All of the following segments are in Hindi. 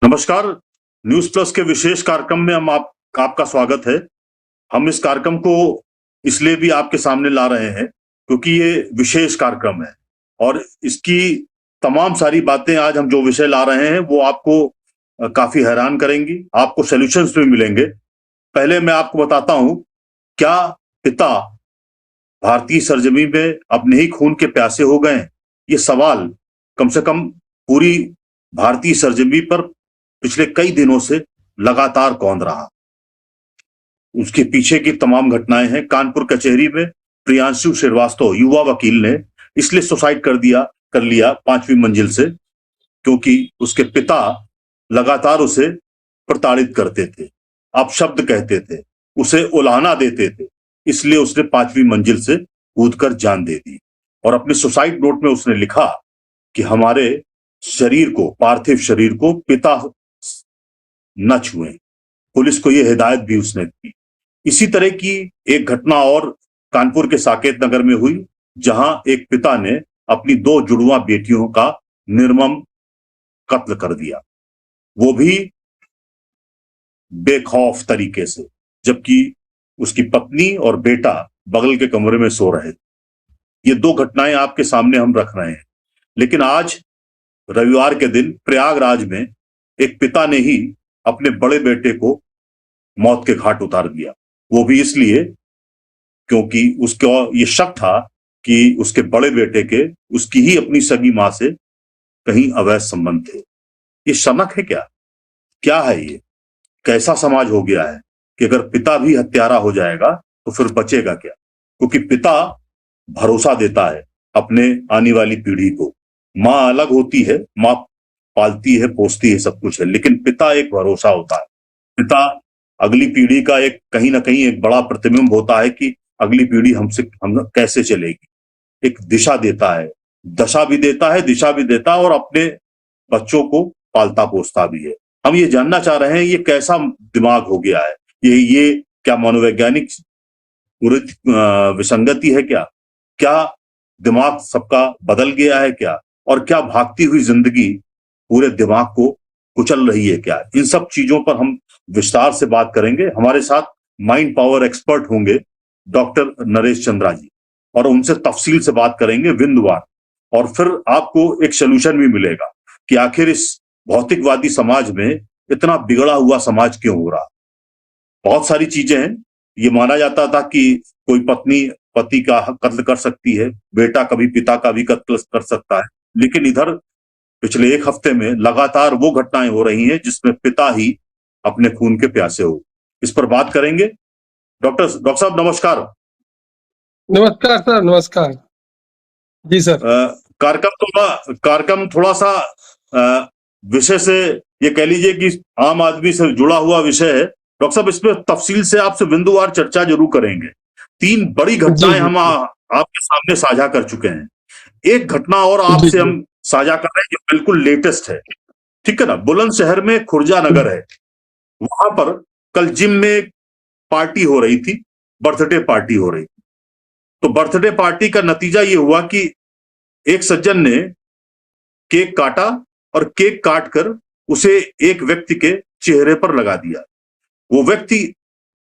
नमस्कार। न्यूज प्लस के विशेष कार्यक्रम में आपका स्वागत है। हम इस कार्यक्रम को इसलिए भी आपके सामने ला रहे हैं क्योंकि ये विशेष कार्यक्रम है और इसकी तमाम सारी बातें आज हम जो विषय ला रहे हैं वो आपको काफी हैरान करेंगी, आपको सॉल्यूशंस भी मिलेंगे। पहले मैं आपको बताता हूं, क्या पिता भारतीय सरजमीन में अपने ही खून के प्यासे हो गए? ये सवाल कम से कम पूरी भारतीय सरजमीन पर पिछले कई दिनों से लगातार कौंध रहा। उसके पीछे की तमाम घटनाएं हैं। कानपुर कचहरी में प्रियांशु श्रीवास्तव युवा वकील ने इसलिए सुसाइड कर लिया 5वीं मंजिल से क्योंकि उसके पिता लगातार उसे प्रताड़ित करते थे, अपशब्द कहते थे, उसे उलाहना देते थे। इसलिए उसने 5वीं मंजिल से कूदकर जान दे दी और अपने सुसाइड नोट में उसने लिखा कि हमारे शरीर को, पार्थिव शरीर को पिता न छुएं। पुलिस को यह हिदायत भी उसने दी। इसी तरह की एक घटना और कानपुर के साकेत नगर में हुई, जहां एक पिता ने अपनी 2 जुड़वा बेटियों का निर्मम कत्ल कर दिया, वो भी बेखौफ तरीके से, जबकि उसकी पत्नी और बेटा बगल के कमरे में सो रहे थे। ये 2 घटनाएं आपके सामने हम रख रहे हैं। लेकिन आज रविवार के दिन प्रयागराज में एक पिता ने ही अपने बड़े बेटे को मौत के घाट उतार दिया। वो भी इसलिए क्योंकि उसको ये शक था कि उसके बड़े बेटे के उसकी ही अपनी सगी मां से कहीं अवैध संबंध थे। ये शनक है क्या? क्या है ये? कैसा समाज हो गया है कि अगर पिता भी हत्यारा हो जाएगा तो फिर बचेगा क्या? क्योंकि पिता भरोसा देता है अपने आने वाली पीढ़ी को। मां अलग होती है, मां पालती है, पोसती है, सब कुछ है, लेकिन पिता एक भरोसा होता है। पिता अगली पीढ़ी का एक कहीं ना कहीं एक बड़ा प्रतिबिंब होता है कि अगली पीढ़ी हम कैसे चलेगी। एक दिशा देता है, दशा भी देता है, दिशा भी देता है और अपने बच्चों को पालता पोसता भी है। हम ये जानना चाह रहे हैं ये कैसा दिमाग हो गया है, ये क्या मनोवैज्ञानिक विसंगति है क्या? क्या दिमाग सबका बदल गया है क्या? और क्या भागती हुई जिंदगी पूरे दिमाग को कुचल रही है क्या? इन सब चीजों पर हम विस्तार से बात करेंगे। हमारे साथ माइंड पावर एक्सपर्ट होंगे डॉक्टर नरेश चंद्रा जी, और उनसे तफसील से बात करेंगे बिंदुवार, और फिर आपको एक सोल्यूशन भी मिलेगा कि आखिर इस भौतिकवादी समाज में इतना बिगड़ा हुआ समाज क्यों हो रहा। बहुत सारी चीजें हैं। ये माना जाता था कि कोई पत्नी पति का कत्ल कर सकती है, बेटा कभी पिता का भी कत्ल कर सकता है, लेकिन इधर पिछले 1 हफ्ते में लगातार वो घटनाएं हो रही हैं जिसमें पिता ही अपने खून के प्यासे हो। इस पर बात करेंगे। डॉक्टर साहब नमस्कार। नमस्कार सर, नमस्कार जी सर। कार्यक्रम थोड़ा सा विषय से ये कह लीजिए कि आम आदमी से जुड़ा हुआ विषय है। डॉक्टर साहब, इसमें तफसील से आपसे बिंदुवार चर्चा जरूर करेंगे। 3 बड़ी घटनाएं हम आपके सामने साझा कर चुके हैं। एक घटना और आपसे हम साझा कर रहे हैं जो बिल्कुल लेटेस्ट है, ठीक है ना? बुलंदशहर में खुर्जा नगर है, वहां पर कल जिम में पार्टी हो रही थी, बर्थडे पार्टी हो रही थी। तो बर्थडे पार्टी का नतीजा ये हुआ कि एक सज्जन ने केक काटा और केक काटकर उसे एक व्यक्ति के चेहरे पर लगा दिया। वो व्यक्ति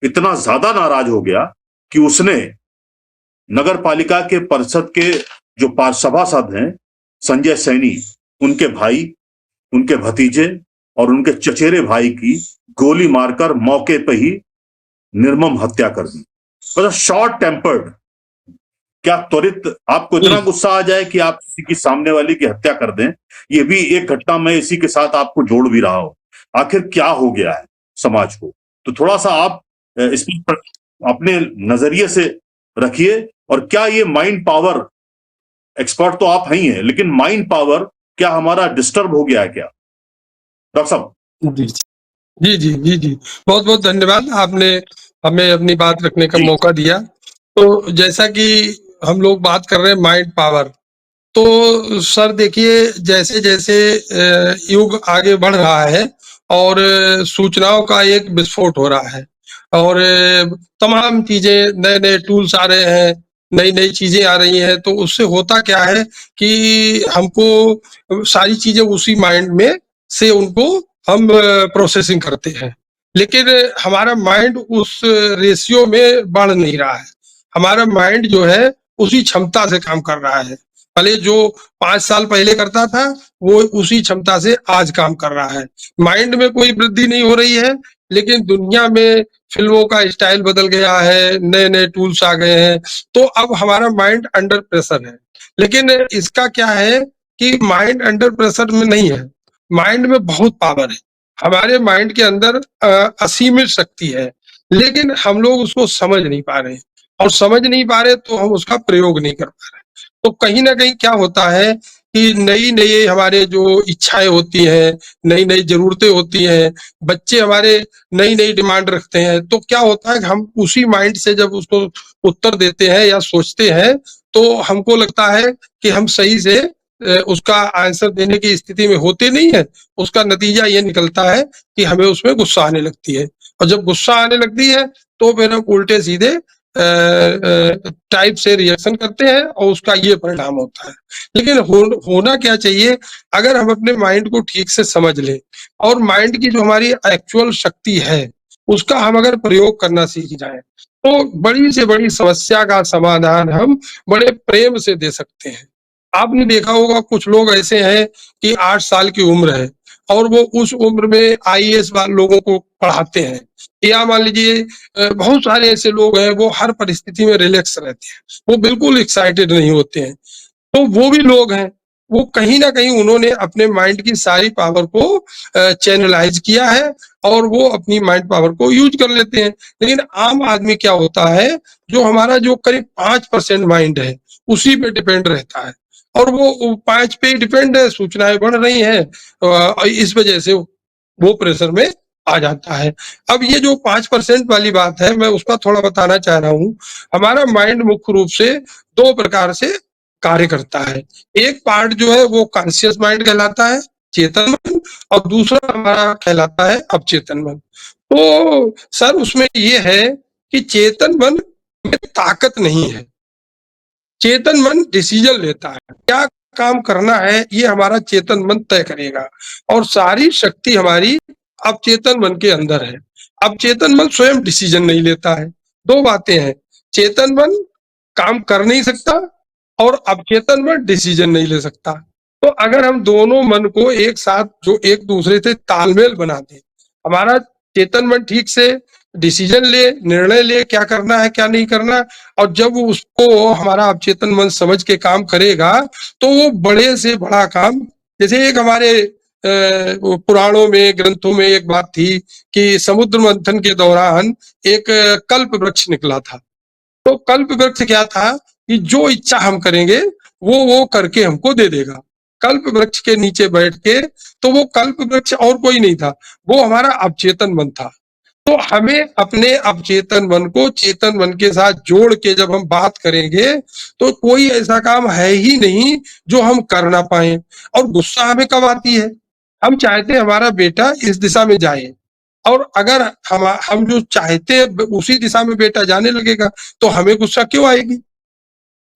इतना ज्यादा नाराज हो गया कि उसने नगर पालिका के परिषद के जो सभासद हैं संजय सैनी, उनके भाई, उनके भतीजे और उनके चचेरे भाई की गोली मारकर मौके पर ही निर्मम हत्या कर दी। मतलब शॉर्ट टेम्पर्ड। क्या त्वरित आपको इतना गुस्सा आ जाए कि आप किसी की सामने वाले की हत्या कर दें? ये भी एक घटना मैं इसी के साथ आपको जोड़ भी रहा हूं। आखिर क्या हो गया है समाज को? तो थोड़ा सा आप इसमें अपने नजरिए से रखिए। और क्या ये माइंड पावर, एक्सपर्ट तो आप ही हैं, लेकिन माइंड पावर क्या हमारा डिस्टर्ब हो गया है क्या? डॉक्टर साहब। जी जी जी जी, बहुत बहुत धन्यवाद, आपने हमें अपनी बात रखने का मौका दिया। तो जैसा कि हम लोग बात कर रहे हैं माइंड पावर, तो सर देखिए, जैसे जैसे युग आगे बढ़ रहा है और सूचनाओं का एक विस्फोट हो रहा है और तमाम चीजें, नए नए टूल्स आ रहे हैं, नई नई चीजें आ रही हैं, तो उससे होता क्या है कि हमको सारी चीजें उसी माइंड में से उनको हम प्रोसेसिंग करते हैं, लेकिन हमारा माइंड उस रेशियो में बढ़ नहीं रहा है। हमारा माइंड जो है उसी क्षमता से काम कर रहा है। भले जो 5 साल पहले करता था वो उसी क्षमता से आज काम कर रहा है। माइंड में कोई वृद्धि नहीं हो रही है, लेकिन दुनिया में फिल्मों का स्टाइल बदल गया है, नए नए टूल्स आ गए हैं, तो अब हमारा माइंड अंडर प्रेशर है। लेकिन इसका क्या है कि माइंड अंडर प्रेशर में नहीं है, माइंड में बहुत पावर है। हमारे माइंड के अंदर असीमित शक्ति है, लेकिन हम लोग उसको समझ नहीं पा रहे, और समझ नहीं पा रहे तो हम उसका प्रयोग नहीं कर पा रहे। तो कहीं ना कहीं क्या होता है कि नई नई हमारे जो इच्छाएं होती हैं, नई नई जरूरतें होती हैं, बच्चे हमारे नई नई डिमांड रखते हैं, तो क्या होता है कि हम उसी माइंड से जब उसको उत्तर देते हैं या सोचते हैं, तो हमको लगता है कि हम सही से उसका आंसर देने की स्थिति में होते नहीं है। उसका नतीजा ये निकलता है कि हमें उसमें गुस्सा आने लगती है, और जब गुस्सा आने लगती है तो फिर हम उल्टे सीधे टाइप से रिएक्शन करते हैं, और उसका ये परिणाम होता है। लेकिन होना क्या चाहिए, अगर हम अपने माइंड को ठीक से समझ लें और माइंड की जो हमारी एक्चुअल शक्ति है उसका हम अगर प्रयोग करना सीख जाएं, तो बड़ी से बड़ी समस्या का समाधान हम बड़े प्रेम से दे सकते हैं। आपने देखा होगा कुछ लोग ऐसे हैं कि 8 साल की उम्र है और वो उस उम्र में आईएएस वाले लोगों को पढ़ाते हैं, या मान लीजिए बहुत सारे ऐसे लोग हैं वो हर परिस्थिति में रिलैक्स रहते हैं, वो बिल्कुल एक्साइटेड नहीं होते हैं। तो वो भी लोग हैं, वो कहीं ना कहीं उन्होंने अपने माइंड की सारी पावर को चैनलाइज किया है, और वो अपनी माइंड पावर को यूज कर लेते हैं। लेकिन आम आदमी क्या होता है, जो हमारा जो करीब 5% माइंड है उसी पे डिपेंड रहता है, और वो 5 पे डिपेंड है, सूचनाएं बढ़ रही हैं, इस वजह से वो प्रेशर में आ जाता है। अब ये जो 5% वाली बात है, मैं उसका थोड़ा बताना चाह रहा हूँ। हमारा माइंड मुख्य रूप से 2 प्रकार से कार्य करता है। एक पार्ट जो है वो कॉन्शियस माइंड कहलाता है, चेतन मन, और दूसरा हमारा कहलाता है अवचेतन मन। तो सर उसमें ये है कि चेतन मन में ताकत नहीं है, चेतन मन डिसीजन लेता है, क्या काम करना है ये हमारा चेतन मन तय करेगा, और सारी शक्ति हमारी अवचेतन मन के अंदर है। अवचेतन मन स्वयं डिसीजन नहीं लेता है। दो बातें हैं, चेतन मन काम कर नहीं सकता और अवचेतन मन डिसीजन नहीं ले सकता। तो अगर हम दोनों मन को एक साथ जो एक दूसरे से तालमेल बना दें, हमारा चेतन मन ठीक से डिसीजन ले, निर्णय ले क्या करना है क्या नहीं करना, और जब उसको हमारा अवचेतन मन समझ के काम करेगा, तो वो बड़े से बड़ा काम, जैसे एक हमारे पुराणों में ग्रंथों में एक बात थी कि समुद्र मंथन के दौरान एक कल्प वृक्ष निकला था। तो कल्प वृक्ष क्या था कि जो इच्छा हम करेंगे वो करके हमको दे देगा। कल्प वृक्ष के नीचे बैठ के, तो वो कल्प वृक्ष और कोई नहीं था, वो हमारा अवचेतन मन था। तो हमें अपने अवचेतन मन को चेतन मन के साथ जोड़ के जब हम बात करेंगे, तो कोई ऐसा काम है ही नहीं जो हम कर ना पाए। और गुस्सा हमें कब आती है, हम चाहते हैं हमारा बेटा इस दिशा में जाए, और अगर हम जो चाहते हैं उसी दिशा में बेटा जाने लगेगा, तो हमें गुस्सा क्यों आएगी।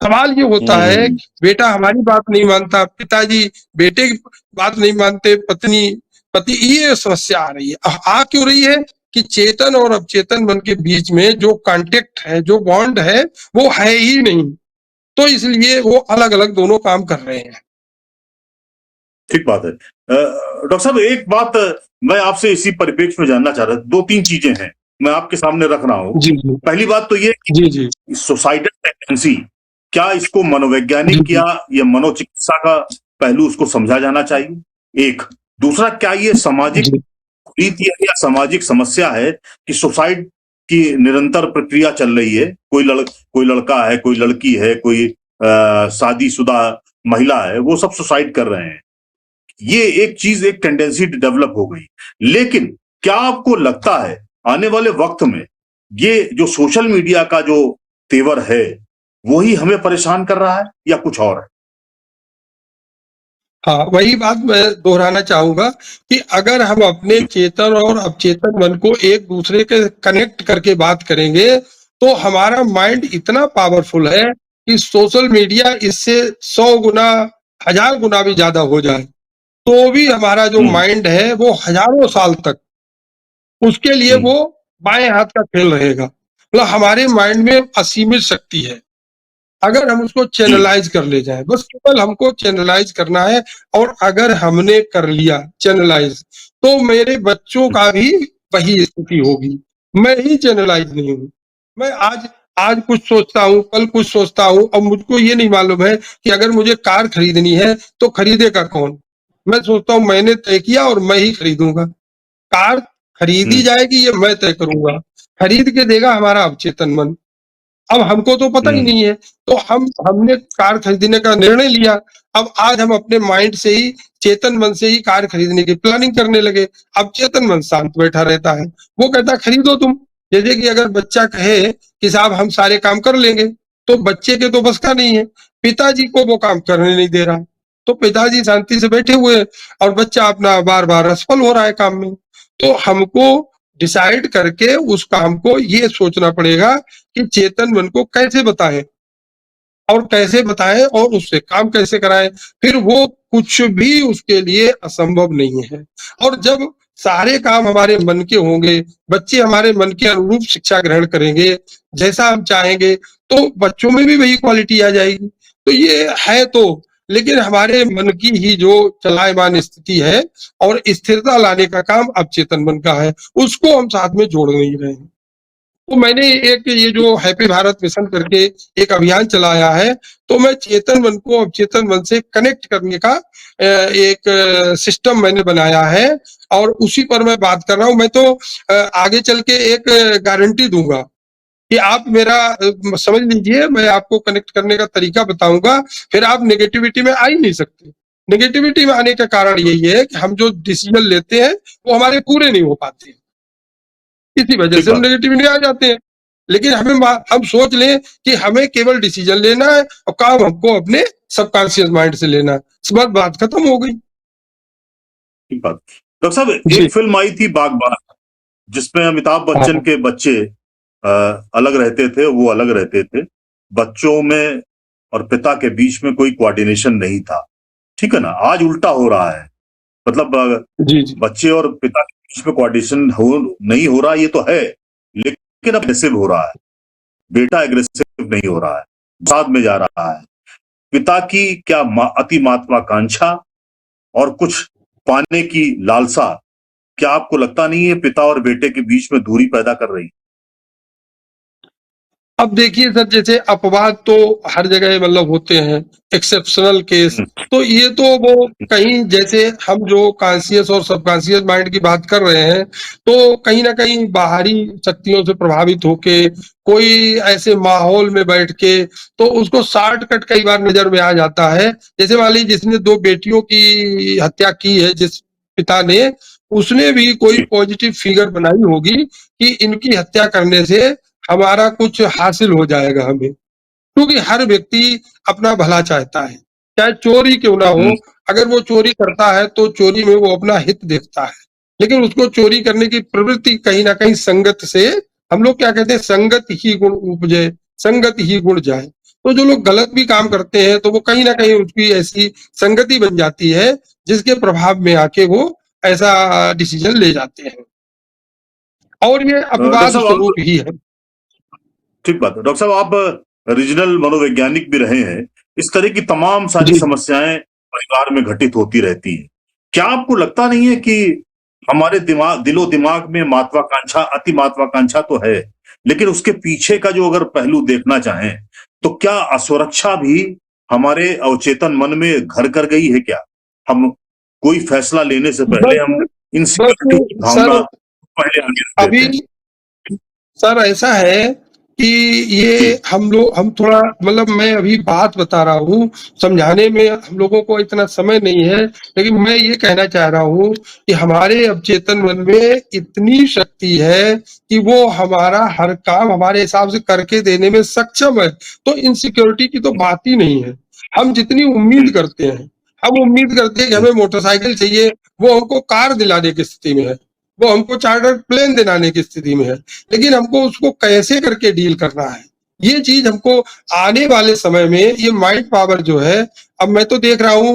सवाल ये होता है, हम्म। बेटा हमारी बात नहीं मानता, पिताजी बेटे की बात नहीं मानते, पत्नी पति, ये समस्या आ रही है। आ क्यों रही है कि चेतन और अवचेतन मन के बीच में जो कांटेक्ट है, जो बॉन्ड है, वो है ही नहीं। तो इसलिए वो अलग अलग दोनों काम कर रहे हैं। ठीक बात है। डॉक्टर साहब, एक बात मैं आपसे इसी परिप्रेक्ष्य में जानना चाह रहा था। 2-3 चीजें हैं, मैं आपके सामने रख रहा हूं। जी जी पहली बात तो ये जी जी सुसाइडल टेंडेंसी, क्या इसको जी मनोवैज्ञानिक जी या मनोचिकित्सा का पहलू उसको समझा जाना चाहिए, एक। दूसरा, क्या ये सामाजिक जी रीति है या सामाजिक समस्या है कि सुसाइड की निरंतर प्रक्रिया चल रही है, कोई लड़का है, कोई लड़की है, कोई शादीशुदा महिला है, वो सब सुसाइड कर रहे हैं। ये एक चीज, एक टेंडेंसी डेवलप हो गई। लेकिन क्या आपको लगता है आने वाले वक्त में ये जो सोशल मीडिया का जो तेवर है वही हमें परेशान कर रहा है या कुछ और है? हाँ, वही बात मैं दोहराना चाहूंगा कि अगर हम अपने चेतन और अवचेतन मन को एक दूसरे के कनेक्ट करके बात करेंगे, तो हमारा माइंड इतना पावरफुल है कि सोशल मीडिया इससे 100 गुना, 1000 गुना भी ज्यादा हो जाए, तो भी हमारा जो हम्म माइंड है वो हजारों साल तक उसके लिए हम्म वो बाएं हाथ का खेल रहेगा। मतलब हमारे माइंड में असीमित शक्ति है अगर हम उसको जी चैनलाइज कर ले जाए, बस केवल हमको चैनलाइज करना है। और अगर हमने कर लिया चैनलाइज तो मेरे बच्चों हम्म का भी वही स्थिति होगी। मैं ही चैनलाइज नहीं हूँ। मैं आज आज कुछ सोचता हूँ, कल कुछ सोचता हूँ, और मुझको ये नहीं मालूम है कि अगर मुझे कार खरीदनी है तो खरीदेगा कौन। मैं सोचता हूँ मैंने तय किया और मैं ही खरीदूंगा। कार खरीदी हम्म जाएगी ये मैं तय करूंगा, खरीद के देगा हमारा अवचेतन मन। अब हमको तो पता ही हम्म नहीं है, तो हमने कार खरीदने का निर्णय लिया। अब आज हम अपने माइंड से ही, चेतन मन से ही कार खरीदने की प्लानिंग करने लगे। अब चेतन मन शांत बैठा रहता है, वो कहता है खरीदो तुम। जैसे कि अगर बच्चा कहे कि साहब हम सारे काम कर लेंगे, तो बच्चे के तो बस का नहीं है, पिताजी को वो काम करने नहीं दे रहा। तो पिताजी शांति से बैठे हुए हैं और बच्चा अपना बार बार असफल हो रहा है काम में। तो हमको डिसाइड करके उस काम को ये सोचना पड़ेगा कि चेतन मन को कैसे बताएं और कैसे बताएं और उससे काम कैसे कराएं। फिर वो कुछ भी उसके लिए असंभव नहीं है। और जब सारे काम हमारे मन के होंगे, बच्चे हमारे मन के अनुरूप शिक्षा ग्रहण करेंगे, जैसा हम चाहेंगे, तो बच्चों में भी वही क्वालिटी आ जाएगी। तो ये है तो, लेकिन हमारे मन की ही जो चलायमान स्थिति है और स्थिरता लाने का काम अब चेतन मन का है, उसको हम साथ में जोड़ नहीं रहे हैं। तो मैंने एक ये जो हैप्पी भारत मिशन करके एक अभियान चलाया है, तो मैं चेतन मन को अवचेतन मन से कनेक्ट करने का एक सिस्टम मैंने बनाया है और उसी पर मैं बात कर रहा हूँ। मैं तो आगे चल के एक गारंटी दूंगा कि आप मेरा समझ लीजिए, मैं आपको कनेक्ट करने का तरीका बताऊंगा, फिर आप नेगेटिविटी में आ ही नहीं सकते। नेगेटिविटी में आने का कारण यही है कि हम जो डिसीजन लेते हैं वो हमारे पूरे नहीं हो पाते, इसी वजह ठीक से हम बात नेगेटिविटी आ जाते हैं। लेकिन हम सोच लें कि हमें केवल डिसीजन लेना है और काम हमको अपने सबकॉन्शियस माइंड से लेना है, बस बात खत्म हो गई। ठीक बात डॉक्टर साहब, जी। एक फिल्म आई थी बागबान, जिसमें अमिताभ बच्चन हाँ। के बच्चे अलग रहते थे, वो अलग रहते थे, बच्चों में और पिता के बीच में कोई कोऑर्डिनेशन नहीं था। ठीक है ना, आज उल्टा हो रहा है। मतलब जी जी। बच्चे और पिता के बीच में कोऑर्डिनेशन हो नहीं हो रहा, ये तो है, लेकिन अब एग्रेसिव हो रहा है। बेटा एग्रेसिव नहीं हो रहा है, साथ में जा रहा है। पिता की क्या अति महत्वाकांक्षा और कुछ पाने की लालसा, क्या आपको लगता नहीं है पिता और बेटे के बीच में दूरी पैदा कर रही? अब देखिए सर, जैसे अपवाद तो हर जगह मतलब होते हैं, एक्सेप्शनल केस। हम्म, तो ये तो वो कहीं, जैसे हम जो कॉन्शियस और सबकॉन्शियस माइंड की बात कर रहे हैं, तो कहीं ना कहीं बाहरी शक्तियों से प्रभावित होके कोई ऐसे माहौल में बैठ के, तो उसको शॉर्टकट कई बार नजर में आ जाता है। जैसे मान लीजिए जिसने दो बेटियों की हत्या की है, जिस पिता ने, उसने भी कोई जी पॉजिटिव फिगर बनाई होगी कि इनकी हत्या करने से हमारा कुछ हासिल हो जाएगा हमें। क्योंकि हर व्यक्ति अपना भला चाहता है, चाहे चोरी क्यों ना हो। हम्म, अगर वो चोरी करता है तो चोरी में वो अपना हित देखता है, लेकिन उसको चोरी करने की प्रवृत्ति कहीं ना कहीं संगत से, हम लोग क्या कहते हैं, संगत ही गुण उपजे, संगत ही गुण जाए। तो जो लोग गलत भी काम करते हैं तो वो कहीं ना कहीं उसकी ऐसी संगति बन जाती है जिसके प्रभाव में आके वो ऐसा डिसीजन ले जाते हैं, और ये डॉक्टर अपवाद साहब आप, स्वरूप ही है। ठीक बात है डॉक्टर साहब, आप रीजनल मनोवैज्ञानिक भी रहे हैं। इस तरह की तमाम सारी जी। समस्याएं परिवार में घटित होती रहती हैं। क्या आपको लगता नहीं है कि हमारे दिमाग, दिलो दिमाग में महत्वाकांक्षा, अति महत्वाकांक्षा तो है, लेकिन उसके पीछे का जो अगर पहलू देखना चाहें, तो क्या असुरक्षा भी हमारे अवचेतन मन में घर कर गई है क्या? हम कोई फैसला लेने से पहले बस हम बस इनसिक्योरिटी की भावना सर, पहले आगे रख देते अभी हैं। सर ऐसा है कि ये जी हम थोड़ा, मतलब मैं अभी बात बता रहा हूँ, समझाने में हम लोगों को इतना समय नहीं है। लेकिन मैं ये कहना चाह रहा हूँ कि हमारे अवचेतन मन में इतनी शक्ति है कि वो हमारा हर काम हमारे हिसाब से करके देने में सक्षम है। तो इनसिक्योरिटी की तो बात ही नहीं है। हम जितनी उम्मीद हम्म, करते हैं, हम उम्मीद करते हैं कि हम्म, हमें मोटरसाइकिल चाहिए, वो हमको कार दिलाने की स्थिति में है, वो हमको चार्टर्ड प्लेन दिलाने की स्थिति में है। लेकिन हमको उसको कैसे करके डील करना है, ये चीज हमको आने वाले समय में ये माइंड पावर जो है, अब मैं तो देख रहा हूँ,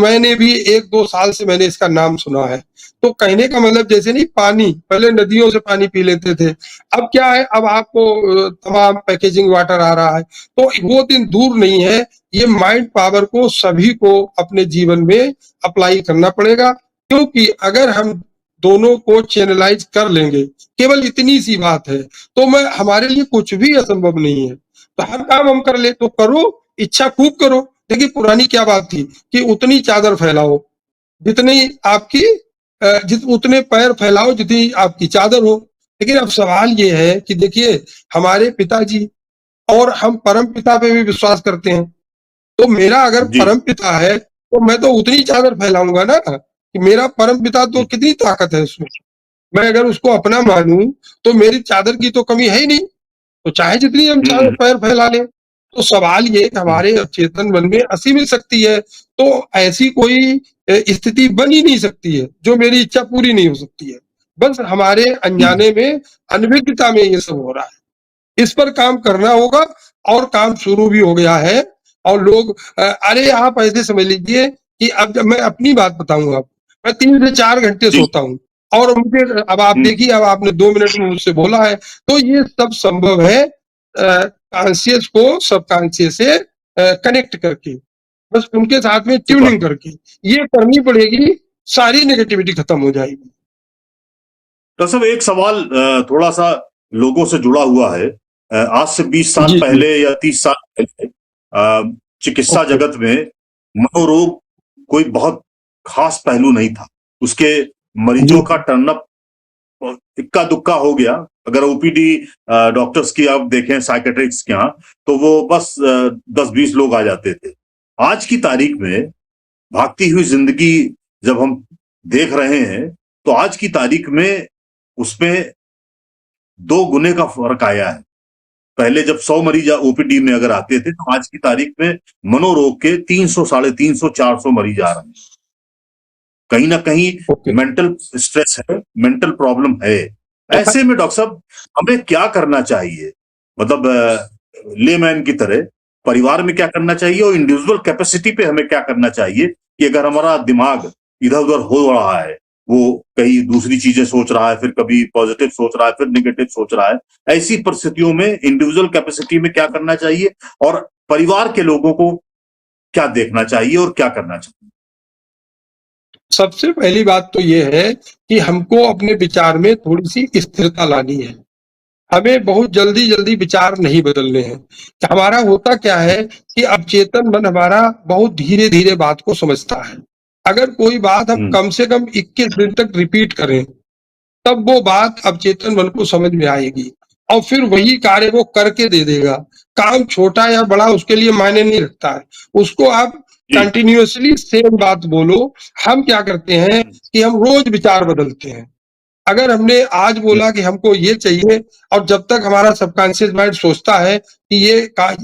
मैंने भी 1-2 साल से मैंने इसका नाम सुना है। तो कहने का मतलब जैसे नहीं, पानी पहले नदियों से पानी पी लेते थे, अब क्या है, अब आपको तमाम पैकेजिंग वाटर आ रहा है। तो वो दिन दूर नहीं है, ये माइंड पावर को सभी को अपने जीवन में अप्लाई करना पड़ेगा, क्योंकि अगर हम दोनों को चैनलाइज कर लेंगे, केवल इतनी सी बात है, तो मैं हमारे लिए कुछ भी असंभव नहीं है। तो हर काम हम कर ले तो करो, इच्छा खूब करो। देखिए पुरानी क्या बात थी कि उतनी चादर फैलाओ जितनी आपकी उतने पैर फैलाओ जितनी आपकी चादर हो। लेकिन अब सवाल ये है कि देखिए, हमारे पिताजी और हम परम पिता पे भी विश्वास करते हैं। तो मेरा अगर जी। परम पिता है तो मैं तो उतनी चादर फैलाऊंगा ना, कि मेरा परम पिता तो हम्म, कितनी ताकत है उसमें। मैं अगर उसको अपना मानूं तो मेरी चादर की तो कमी है ही नहीं। तो चाहे जितनी हम चाहे हम्म, पैर फैला लें। तो सवाल ये कि हम्म, हमारे चेतन मन में असीमित शक्ति है, तो ऐसी कोई स्थिति बन ही नहीं सकती है जो मेरी इच्छा पूरी नहीं हो सकती है। बस हमारे हम्म, अनजाने में, अनभिज्ञता में ये सब हो रहा है। इस पर काम करना होगा, और काम शुरू भी हो गया है। और लोग अरे आप ऐसे समझ लीजिए कि अब जब मैं अपनी बात बताऊंगा, मैं 3 से 4 घंटे जी। सोता हूँ। और मुझे, अब आप हम्म, देखिए, अब आपने 2 मिनट में मुझसे बोला है, तो ये सब संभव है कॉन्शियस को सबकॉन्शियस से कनेक्ट करके, बस उनके साथ में ठीक बात ट्यूनिंग है। करके ये करनी पड़ेगी, सारी नेगेटिविटी खत्म हो जाएगी। डॉक्टर साहब एक सवाल थोड़ा सा लोगों से जुड़ा हुआ है। आज से 20 साल जी जी। पहले या 30 साल पहले चिकित्सा ओके। जगत में मनोरोग कोई बहुत खास पहलू नहीं था। उसके जी मरीजों का जी। टर्नअप इक्का दुक्का हो गया। अगर ओपीडी डॉक्टर्स की आप देखें, साइकेट्रिक्स के यहाँ, तो वो बस 10-20 लोग आ जाते थे। आज की तारीख में भागती हुई जिंदगी जब हम देख रहे हैं, तो आज की तारीख में उसमें 2 गुने का फर्क आया है। पहले जब 100 मरीज ओपीडी में अगर आते थे, तो आज की तारीख में मनोरोग के 300, 350, 400 मरीज आ रहे हैं। कहीं ना कहीं ओके। मेंटल स्ट्रेस है, मेंटल प्रॉब्लम है। तो ऐसे में डॉक्टर साहब हमें क्या करना चाहिए? मतलब लेमैन की तरह परिवार में क्या करना चाहिए, और इंडिविजुअल कैपेसिटी पे हमें क्या करना चाहिए कि अगर हमारा दिमाग इधर उधर हो रहा है, वो कहीं दूसरी चीजें सोच रहा है, फिर कभी पॉजिटिव सोच रहा है, फिर निगेटिव सोच रहा है, ऐसी परिस्थितियों में इंडिविजुअल कैपेसिटी में क्या करना चाहिए, और परिवार के लोगों को क्या देखना चाहिए और क्या करना चाहिए? सबसे पहली बात तो ये है कि हमको अपने विचार में थोड़ी-सी स्थिरता लानी है। हमें बहुत जल्दी-जल्दी विचार नहीं बदलने हैं। हमारा होता क्या है कि अवचेतन मन हमारा बहुत धीरे-धीरे बात को समझता है। अगर कोई बात हम हम्म, कम से कम 21 दिन तक रिपीट करें, तब वो बात अवचेतन मन को समझ में आएगी, और फिर वही कार्य वो करके दे देगा। काम छोटा या बड़ा उसके लिए मायने नहीं रखता है। उसको आप जी। कंटिन्यूअसली सेम बात बोलो। हम क्या करते हैं हम्म, कि हम रोज विचार बदलते हैं। अगर हमने आज हम्म, बोला कि हमको ये चाहिए, और जब तक हमारा सबकॉन्शियस माइंड सोचता है कि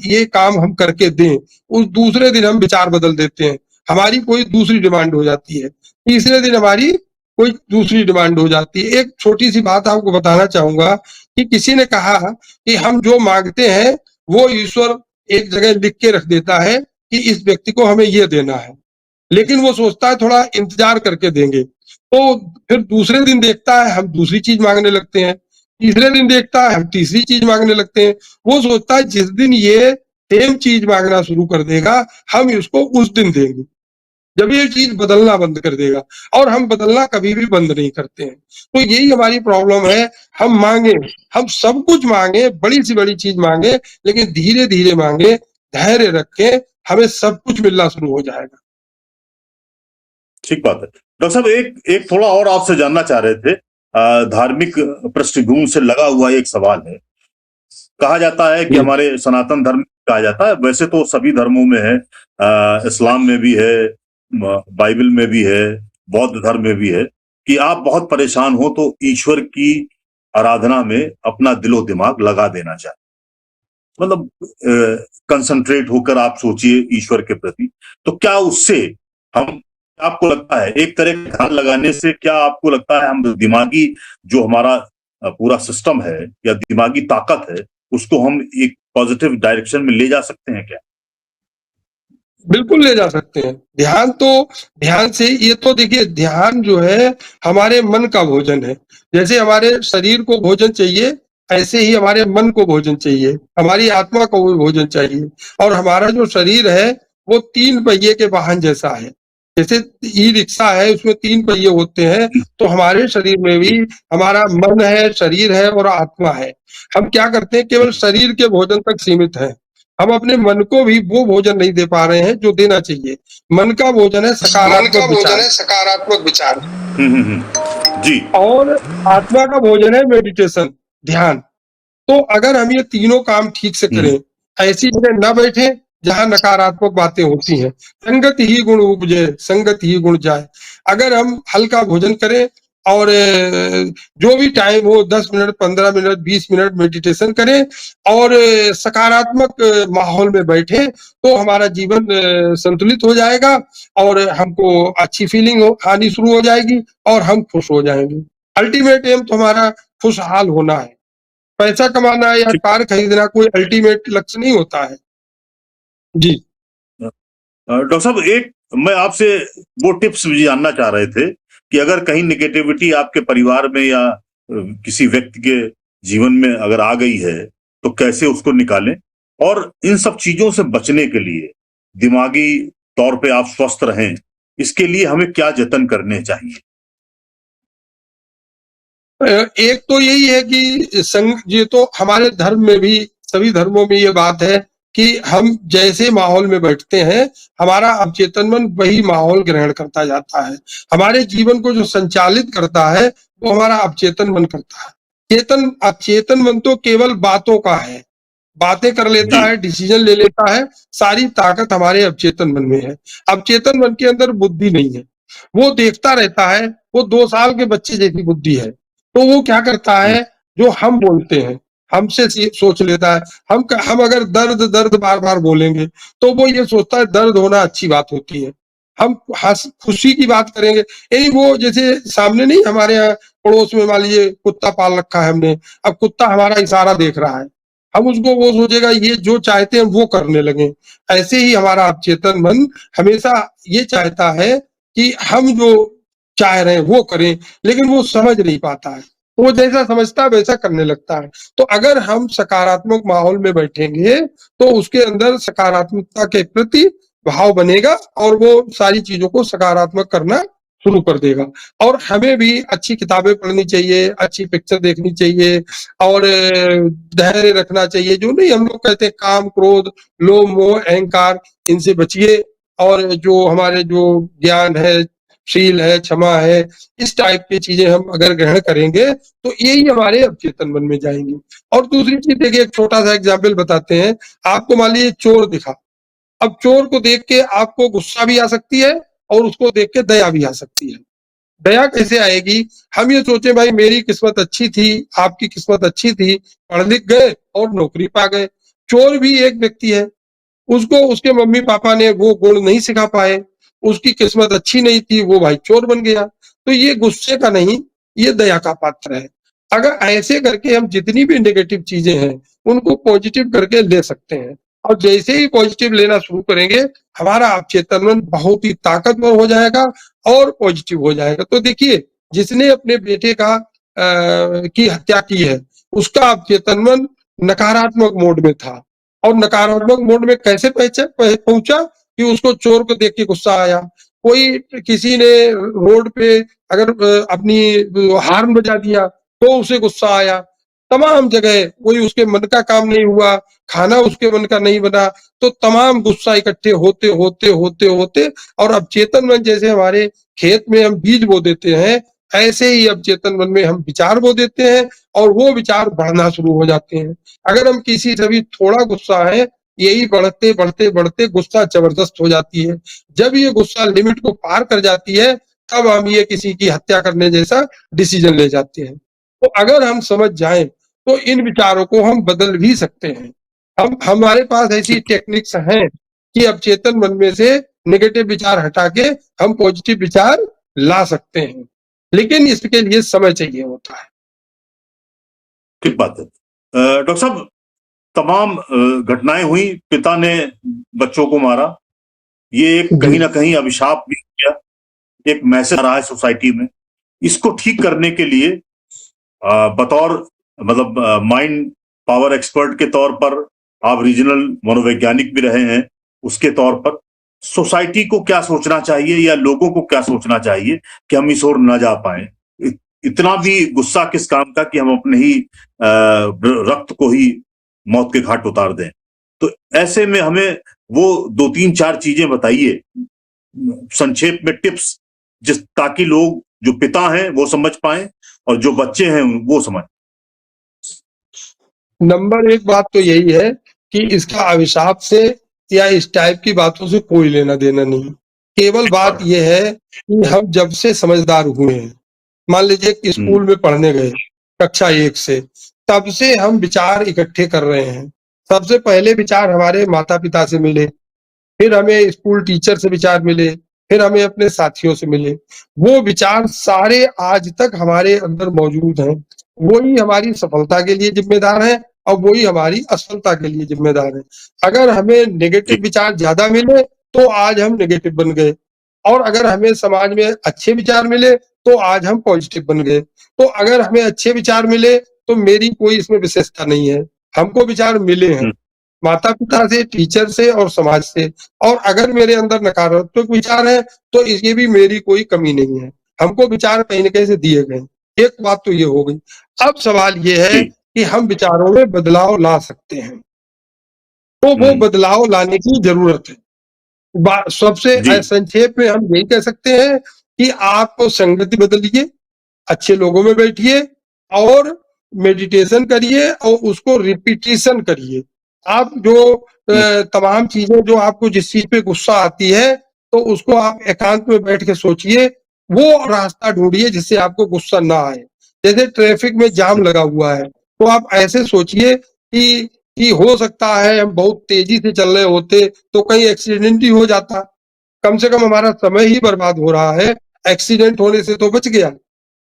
ये काम हम करके दें, उस दूसरे दिन हम विचार बदल देते हैं। हमारी कोई दूसरी डिमांड हो जाती है, तीसरे दिन हमारी कोई दूसरी डिमांड हो जाती है। एक छोटी सी बात आपको बताना चाहूंगा कि किसी ने कहा कि हम जो मांगते हैं वो ईश्वर एक जगह लिख के रख देता है कि इस व्यक्ति को हमें ये देना है, लेकिन वो सोचता है थोड़ा इंतजार करके देंगे। तो फिर दूसरे दिन देखता है हम दूसरी चीज मांगने लगते हैं, तीसरे दिन देखता है हम तीसरी चीज मांगने लगते हैं। वो सोचता है जिस दिन ये सेम चीज मांगना शुरू कर देगा, हम इसको उस दिन देंगे, जब ये चीज बदलना बंद कर देगा। और हम बदलना कभी भी बंद नहीं करते हैं। तो यही हमारी प्रॉब्लम है। हम मांगे, हम सब कुछ मांगे, बड़ी से बड़ी चीज मांगे, लेकिन धीरे धीरे मांगे, धैर्य रखें, हमें सब कुछ मिलना शुरू हो जाएगा। ठीक बात है। डॉक्टर साहब एक एक थोड़ा और आपसे जानना चाह रहे थे। धार्मिक पृष्ठभूमि से लगा हुआ एक सवाल है। कहा जाता है कि जी हमारे सनातन धर्म में कहा जाता है, वैसे तो सभी धर्मों में है, इस्लाम में भी है, बाइबल में भी है, बौद्ध धर्म में भी है, कि आप बहुत परेशान हो तो ईश्वर की आराधना में अपना दिलो दिमाग लगा देना चाहिए। मतलब कंसंट्रेट होकर आप सोचिए ईश्वर के प्रति। तो क्या उससे हम, आपको लगता है एक तरह का ध्यान लगाने से, क्या आपको लगता है हम दिमागी जो हमारा पूरा सिस्टम है या दिमागी ताकत है, उसको हम एक पॉजिटिव डायरेक्शन में ले जा सकते हैं क्या? बिल्कुल ले जा सकते हैं। ध्यान से ये तो देखिए, ध्यान जो है हमारे मन का भोजन है। जैसे हमारे शरीर को भोजन चाहिए, ऐसे ही हमारे मन को भोजन चाहिए, हमारी आत्मा को भी भोजन चाहिए। और हमारा जो शरीर है वो 3 पहिए के वाहन जैसा है। जैसे ई-रिक्शा है, उसमें 3 पहिए होते हैं, तो हमारे शरीर में भी हमारा मन है, शरीर है और आत्मा है। हम क्या करते हैं, केवल शरीर के भोजन तक सीमित हैं। हम अपने मन को भी वो भोजन नहीं दे पा रहे हैं जो देना चाहिए। मन का भोजन है मन का सकारात्मक भोजन विचार, है सकारात्मक विचार। जी। और आत्मा का भोजन है मेडिटेशन, ध्यान। तो अगर हम ये तीनों काम ठीक से करें, ऐसी जगह न बैठे जहां नकारात्मक बातें होती हैं। संगत ही गुण उपजे, संगत ही गुण जाए। अगर हम हल्का भोजन करें और जो भी टाइम हो, 10 मिनट, 15 मिनट, 20 मिनट मेडिटेशन करें और सकारात्मक माहौल में बैठे, तो हमारा जीवन संतुलित हो जाएगा और हमको अच्छी फीलिंग आनी शुरू हो जाएगी और हम खुश हो जाएंगे। अल्टीमेट एम तो हमारा खुशहाल होना है। पैसा कमाना या ठीक। कार खरीदना कोई अल्टीमेट लक्ष्य नहीं होता है। जी। डॉक्टर साहब, एक मैं आपसे वो टिप्स भी जानना चाह रहे थे कि अगर कहीं निगेटिविटी आपके परिवार में या किसी व्यक्ति के जीवन में अगर आ गई है तो कैसे उसको निकालें, और इन सब चीजों से बचने के लिए दिमागी तौर पे आप स्वस्थ रहें, इसके लिए हमें क्या जतन करने चाहिए? एक तो यही है कि संग, ये तो हमारे धर्म में भी, सभी धर्मों में ये बात है कि हम जैसे माहौल में बैठते हैं, हमारा अवचेतन मन वही माहौल ग्रहण करता जाता है। हमारे जीवन को जो संचालित करता है वो हमारा अवचेतन मन करता है। अवचेतन मन तो केवल बातों का है, बातें कर लेता जी। है, डिसीजन ले लेता है। सारी ताकत हमारे अवचेतन मन में है। अवचेतन मन के अंदर बुद्धि नहीं है, वो देखता रहता है। वो 2 साल के बच्चे जैसी बुद्धि है। तो वो क्या करता है, जो हम बोलते हैं हमसे सोच लेता है। हम अगर दर्द दर्द बार बार बोलेंगे तो वो ये सोचता है दर्द होना अच्छी बात होती है। हम खुशी की बात करेंगे, यही वो जैसे सामने नहीं, हमारे यहाँ पड़ोस में मान लीजिए कुत्ता पाल रखा है हमने। अब कुत्ता हमारा इशारा देख रहा है, हम उसको, वो सोचेगा ये जो चाहते हैं वो करने लगे। ऐसे ही हमारा अवचेतन मन हमेशा ये चाहता है कि हम जो चाह रहे हैं वो करें, लेकिन वो समझ नहीं पाता है। वो जैसा समझता है वैसा करने लगता है। तो अगर हम सकारात्मक माहौल में बैठेंगे तो उसके अंदर सकारात्मकता के प्रति भाव बनेगा और वो सारी चीजों को सकारात्मक करना शुरू कर देगा। और हमें भी अच्छी किताबें पढ़नी चाहिए, अच्छी पिक्चर देखनी चाहिए और धैर्य रखना चाहिए। जो नहीं, हम लोग कहते हैं काम, क्रोध, लोभ, मोह, अहंकार, इनसे बचिए। और जो हमारे जो ज्ञान है, शील है, क्षमा है, इस टाइप की चीजें हम अगर ग्रहण करेंगे तो यही हमारे अवचेतन मन में जाएंगे। और दूसरी चीज देखिए, एक छोटा सा एग्जाम्पल बताते हैं। आपको मान लीजिए चोर दिखा, अब चोर को देख के आपको गुस्सा भी आ सकती है और उसको देख के दया भी आ सकती है। दया कैसे आएगी, हम ये सोचे भाई मेरी किस्मत अच्छी थी, आपकी किस्मत अच्छी थी, पढ़ लिख गए और नौकरी पा गए। चोर भी एक व्यक्ति है, उसको उसके मम्मी पापा ने वो गुण नहीं सिखा पाए, उसकी किस्मत अच्छी नहीं थी, वो भाई चोर बन गया। तो ये गुस्से का नहीं, ये दया का पात्र है। अगर ऐसे करके हम जितनी भी नेगेटिव चीजें हैं उनको पॉजिटिव करके ले सकते हैं। और जैसे ही पॉजिटिव लेना शुरू करेंगे, हमारा अवचेतन मन बहुत ही ताकतवर हो जाएगा और पॉजिटिव हो जाएगा। तो देखिए, जिसने अपने बेटे का की हत्या की है, उसका अवचेतन मन नकारात्मक मोड में था। और नकारात्मक मोड में कैसे पहुंचा कि उसको चोर को देख के गुस्सा आया। कोई किसी ने रोड पे अगर अपनी हार्न बजा दिया तो उसे गुस्सा आया। तमाम जगह कोई उसके मन का काम नहीं हुआ, खाना उसके मन का नहीं बना, तो तमाम गुस्सा इकट्ठे होते होते होते होते और अब चेतन मन, जैसे हमारे खेत में हम बीज बो देते हैं, ऐसे ही अब चेतन मन में हम विचार बो देते हैं और वो विचार बढ़ना शुरू हो जाते हैं। अगर हम किसी से भी थोड़ा गुस्सा है, यही बढ़ते बढ़ते बढ़ते गुस्सा जबरदस्त हो जाती है। जब ये गुस्सा लिमिट को पार कर जाती है, तब हम ये किसी की हत्या करने जैसा डिसीजन ले जाते हैं। तो अगर हम समझ जाएं तो इन विचारों को हम बदल भी सकते हैं। हम, हमारे पास ऐसी टेक्निक्स हैं कि अब चेतन मन में से नेगेटिव विचार हटा के हम पॉजिटिव विचार ला सकते हैं, लेकिन इसके लिए समय चाहिए होता है। ठीक बात है। डॉक्टर साहब, तमाम घटनाएं हुई, पिता ने बच्चों को मारा, ये एक कहीं ना कहीं अभिशाप भी किया, एक मैसेज आ रहा है सोसाइटी में। इसको ठीक करने के लिए बतौर मतलब माइंड पावर एक्सपर्ट के तौर पर आप रीजनल मनोवैज्ञानिक भी रहे हैं, उसके तौर पर सोसाइटी को क्या सोचना चाहिए या लोगों को क्या सोचना चाहिए कि हम इस ओर न जा पाए? इतना भी गुस्सा किस काम का कि हम अपने ही रक्त को ही मौत के घाट उतार दें? तो ऐसे में हमें वो 2-3-4 चीजें बताइए संक्षेप में, टिप्स, जिस ताकि लोग जो पिता हैं वो समझ पाए और जो बच्चे हैं वो समझ। नंबर एक बात तो यही है कि इसका अभिशाप से या इस टाइप की बातों से कोई लेना देना नहीं। केवल बात यह है कि हम जब से समझदार हुए हैं, मान लीजिए कि स्कूल में पढ़ने गए कक्षा 1 से, तब से हम विचार इकट्ठे कर रहे हैं। सबसे पहले विचार हमारे माता पिता से मिले, फिर हमें स्कूल टीचर से विचार मिले, फिर हमें अपने साथियों से मिले। वो विचार सारे आज तक हमारे अंदर मौजूद हैं। वही हमारी सफलता के लिए जिम्मेदार है और वही हमारी असफलता के लिए जिम्मेदार है। अगर हमें नेगेटिव विचार ज्यादा मिले तो आज हम नेगेटिव बन गए, और अगर हमें समाज में अच्छे विचार मिले तो आज हम पॉजिटिव बन गए। तो अगर हमें अच्छे विचार मिले तो मेरी कोई इसमें विशेषता नहीं है। हमको विचार मिले हैं माता पिता से, टीचर से और समाज से, और अगर मेरे अंदर नकारात्मक विचार है तो इसकी भी मेरी कोई कमी नहीं है। हमको विचार कहीं न कहीं से दिए गए। एक बात तो ये हो गई। अब सवाल ये है कि हम विचारों में बदलाव ला सकते हैं, तो वो बदलाव लाने की जरूरत है। सबसे संक्षेप में हम यही कह सकते हैं कि आप संगति बदलिए, अच्छे लोगों में बैठिए और मेडिटेशन करिए और उसको रिपीटिशन करिए। आप जो तमाम चीजें जो आपको जिस चीज पे गुस्सा आती है तो उसको आप एकांत में बैठ के सोचिए, वो रास्ता ढूंढिए जिससे आपको गुस्सा ना आए। जैसे ट्रैफिक में जाम लगा हुआ है तो आप ऐसे सोचिए कि हो सकता है हम बहुत तेजी से चल रहे होते तो कहीं एक्सीडेंट ही हो जाता, कम से कम हमारा समय ही बर्बाद हो रहा है, एक्सीडेंट होने से तो बच गया।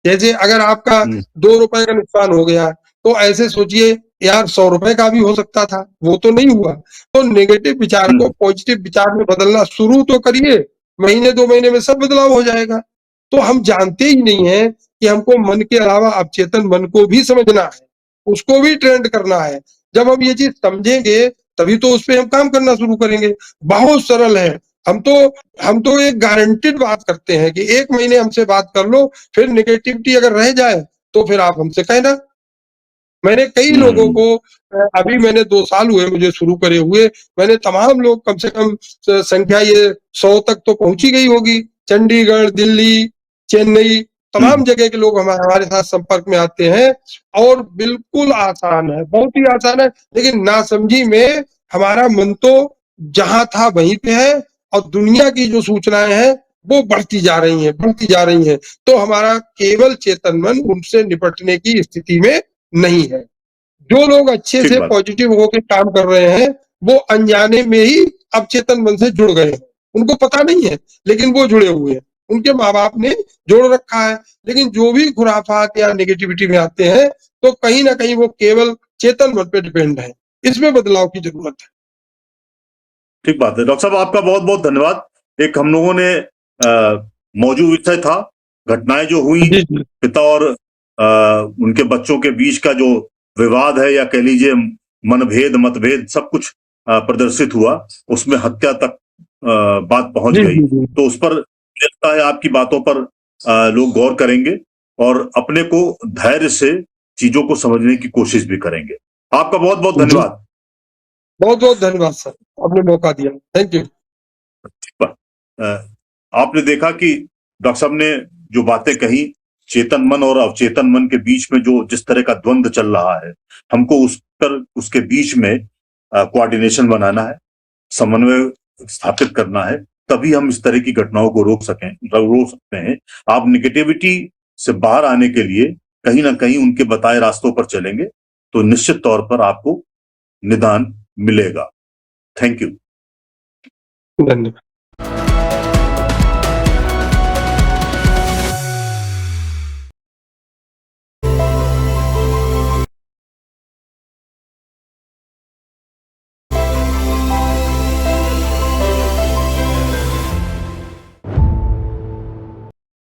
जैसे अगर आपका 2 रुपए का नुकसान हो गया तो ऐसे सोचिए यार 100 रुपए का भी हो सकता था, वो तो नहीं हुआ। तो नेगेटिव विचार को पॉजिटिव विचार में बदलना शुरू तो करिए, महीने 2 महीने में सब बदलाव हो जाएगा। तो हम जानते ही नहीं है कि हमको मन के अलावा अवचेतन मन को भी समझना है, उसको भी ट्रेंड करना है। जब हम ये चीज समझेंगे तभी तो उस पे हम काम करना शुरू करेंगे। बहुत सरल है। हम तो एक गारंटीड बात करते हैं कि 1 महीने हमसे बात कर लो, फिर नेगेटिविटी अगर रह जाए तो फिर आप हमसे कहना। मैंने कई लोगों को अभी मैंने 2 साल हुए मुझे शुरू करे हुए, मैंने तमाम लोग कम से कम संख्या ये 100 तक तो पहुंची गई होगी। चंडीगढ़, दिल्ली, चेन्नई, तमाम जगह के लोग हमारे साथ संपर्क में आते हैं और बिल्कुल आसान है, बहुत ही आसान है। लेकिन नासमझी में हमारा मन तो जहां था वहीं पे है और दुनिया की जो सूचनाएं हैं वो बढ़ती जा रही हैं, बढ़ती जा रही हैं। तो हमारा केवल चेतन मन उनसे निपटने की स्थिति में नहीं है। जो लोग अच्छे से पॉजिटिव होकर काम कर रहे हैं वो अनजाने में ही अब चेतन मन से जुड़ गए हैं। उनको पता नहीं है लेकिन वो जुड़े हुए हैं, उनके माँ बाप ने जोड़ रखा है। लेकिन जो भी खुराफात या नेगेटिविटी में आते हैं तो कहीं ना कहीं वो केवल चेतन मन पे डिपेंड है। इसमें बदलाव की जरूरत है। ठीक बात है डॉक्टर साहब, आपका बहुत बहुत धन्यवाद। एक हम लोगों ने मौजूद विषय था घटनाएं जो हुई पिता और उनके बच्चों के बीच का जो विवाद है या कह लीजिए मनभेद मतभेद सब कुछ प्रदर्शित हुआ, उसमें हत्या तक बात पहुंच गई। तो उस पर लगता है आपकी बातों पर लोग गौर करेंगे और अपने को धैर्य से चीजों को समझने की कोशिश भी करेंगे। आपका बहुत बहुत धन्यवाद। बहुत बहुत धन्यवाद सर, आपने मौका दिया। Thank you. आपने देखा कि डॉक्टर साहब ने जो बातें कही, चेतन मन और अवचेतन मन के बीच में जो जिस तरह का द्वंद्व चल रहा है, हमको उस पर उसके बीच में कोऑर्डिनेशन बनाना है, समन्वय स्थापित करना है, तभी हम इस तरह की घटनाओं को रोक सकते हैं। आप निगेटिविटी से बाहर आने के लिए कहीं ना कहीं उनके बताए रास्तों पर चलेंगे तो निश्चित तौर पर आपको निदान मिलेगा। Thank you. धन्यवाद।